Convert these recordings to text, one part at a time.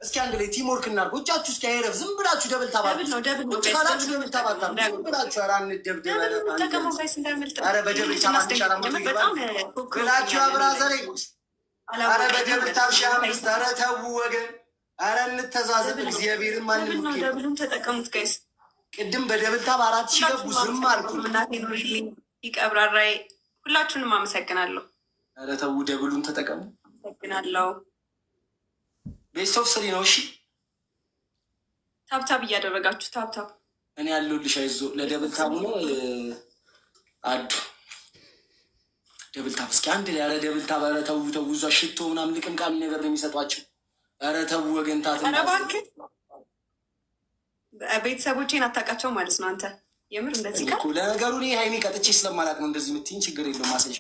እስኪ አንድ ላይ ቲም ወርክ እናድርግ። እጃችሁ እስኪ አይረፍ። ዝም ብላችሁ ደብል ታባሉ ካላችሁ ደብል ታባታሉ። ዝም ብላችሁ ኧረ አንደብደብ። ኧረ በደብል ታባሽ አራምጡ ይገባል ብላችሁ አብራዘሬ። ኧረ በደብል ታብሻ አምስት። ኧረ ተው ወገን። ኧረ እንተዛዘብ። እግዚአብሔርን ማንም ደብሉን ተጠቀሙት ጋይስ። ቅድም በደብል ታብ 4000 ገቡ። ዝም አልኩ። ይቀብራራይ። ሁላችሁንም አመሰግናለሁ። ኧረ ተው ደብሉን ተጠቀሙ። አመሰግናለሁ። ቤስት ኦፍ 3 ነው። እሺ ታብታብ እያደረጋችሁ ታብታብ። እኔ ያለሁልሽ። አይዞህ ለደብል ታብ ነው አዱ ደብል ታብ። እስኪ አንድ ላይ ኧረ ደብል ታብ። ኧረ ተው ተው። እዛ ሽቶ ምናምን ልቅምቃሚ ነገር ነው የሚሰጧቸው። ኧረ ተው ወገን። ኧረ እባክህ ቤተሰቦቼን አታውቃቸው ማለት ነው አንተ። የምር እንደዚህ ጋር ለነገሩ እኔ ሀይሚ ቀጥቼ ስለማላውቅ ነው እንደዚህ የምትይኝ። ችግር የለውም ማሰሻ።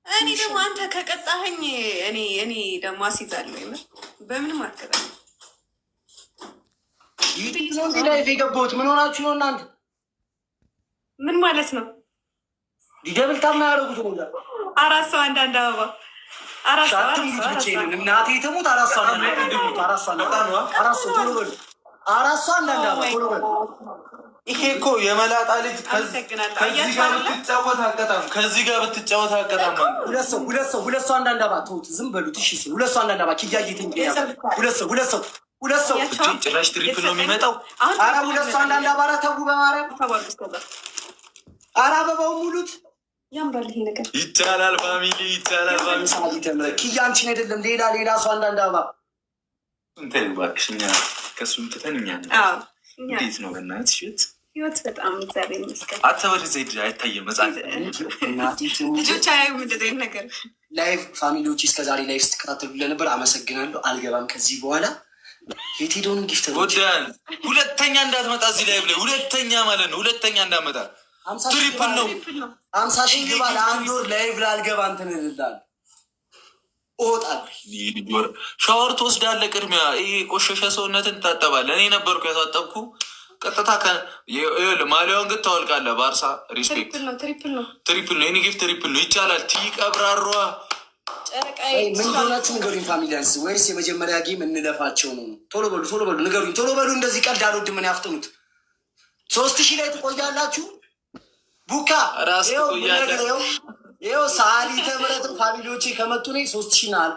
እኔ ደግሞ አንተ ከቀጣኸኝ እኔ ደግሞ አስይዛለሁ። የምር በምንም አትቀጣኝ። እዚህ ላይፍ የገባሁት ምን ሆናችሁ ነው እናንተ? ምን ማለት ነው? ደብል ታብ ነው ያደረጉት ነው። 4 ሰው አንዳንድ አበባ 4 ሰው እናቴ ተሞት 4 ሰው ቶሎ በሉ። 4 ሰው አንዳንድ አበባ ቶሎ በሉ። ይሄ እኮ የመላጣ ልጅ ከዚህ ጋር ብትጫወት አቀጣም። ሁለት ሰው አንዳንድ አበባ ተውት። ዝም በሉት እሺ። ሁለት ሰው አንዳንድ አበባ ኪያዬ ሁለት ሰው ጭራሽ ትሪፕል ነው የሚመጣው። ኧረ ሁለት ሰው አንዳንድ አበባ። ኧረ ተው በማርያም። ኧረ አበባው ሙሉት። ያምራል ይሄ ነገር። ይቻላል ፋሚሊ ይቻላል ፋሚሊ። ኪያ አንቺን አይደለም ሌላ ሰው አንዳንድ አበባ። እንትን እባክሽ እኛ ከእሱም ትተን እኛ እንዴት ነው በእናትሽ ህይወት በጣም እግዚአብሔር ይመስገን። አተወድ ዘይድ አይታየም። መጽሐፍ ልጆች አያዩም እንደዚህ ነገር። ላይቭ ፋሚሊዎች እስከዛሬ ላይቭ ስትከታተሉ ለነበር አመሰግናለሁ። አልገባም ከዚህ በኋላ የት ሄደውን ጊፍት ጎዳን። ሁለተኛ እንዳትመጣ እዚህ ላይቭ ላይ ሁለተኛ ማለት ነው። ሁለተኛ እንዳትመጣ። ትሪፕል ነው 50,000 ግባ። ለአንድ ወር ላይቭ ላልገባ እንትን እልልሃለሁ። እወጣለሁ። ሻወር ትወስዳለህ። ቅድሚያ ይሄ ቆሸሸ ሰውነትን ትታጠባለህ። እኔ ነበርኩ ያሳጠብኩ። ቀጥታ ማሊያውን ግን ታወልቃለህ። ባርሳ ሪስፔክት። ትሪፕል ነው የኔ ጊፍት ትሪፕል ነው። ይቻላል። ቀብራሯ ምን ሆናችሁ ንገሩኝ ፋሚሊያንስ። ወይስ የመጀመሪያ ጌም እንለፋቸው ነው? ቶሎ በሉ ንገሩኝ። ቶሎ በሉ። እንደዚህ ቀልድ አልወድም። ምን ያፍጥኑት። 3000 ላይ ትቆያላችሁ። ቡካ ይኸው ሳሊ ተምረትም ፋሚሊዎቼ ከመጡ ነ 3000 ናል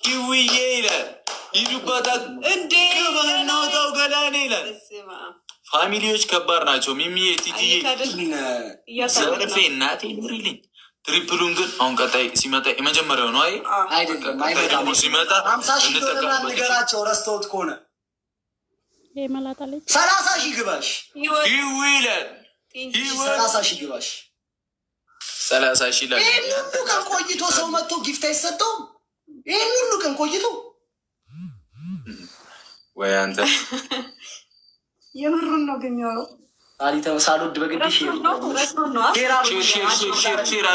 ይውዬ ይላል። ይዱባታል እንዴ በናውጣው ገላኔ ይላል። ፋሚሊዎች ከባድ ናቸው። ሚሚዬ ቲጂዬ ዘርፌ እናቴ ኑሪልኝ። ትሪፕሉን ግን አሁን ቀጣይ ሲመጣ የመጀመሪያው ነው። አይደለም ሲመጣ 50,000 ዶላር ንገራቸው። ረስተውት ከሆነ 30,000 ግባሽ ይላል። 30,000 ግባሽ 30,000 ይላል። ይህን ሁሉ ቀን ቆይቶ ሰው መጥቶ ጊፍት አይሰጠውም? ይህን ሁሉ ቀን ቆይቶ ወይ አንተ የምሩን ነው ግን ያው ሳልወድ በግድ ሼር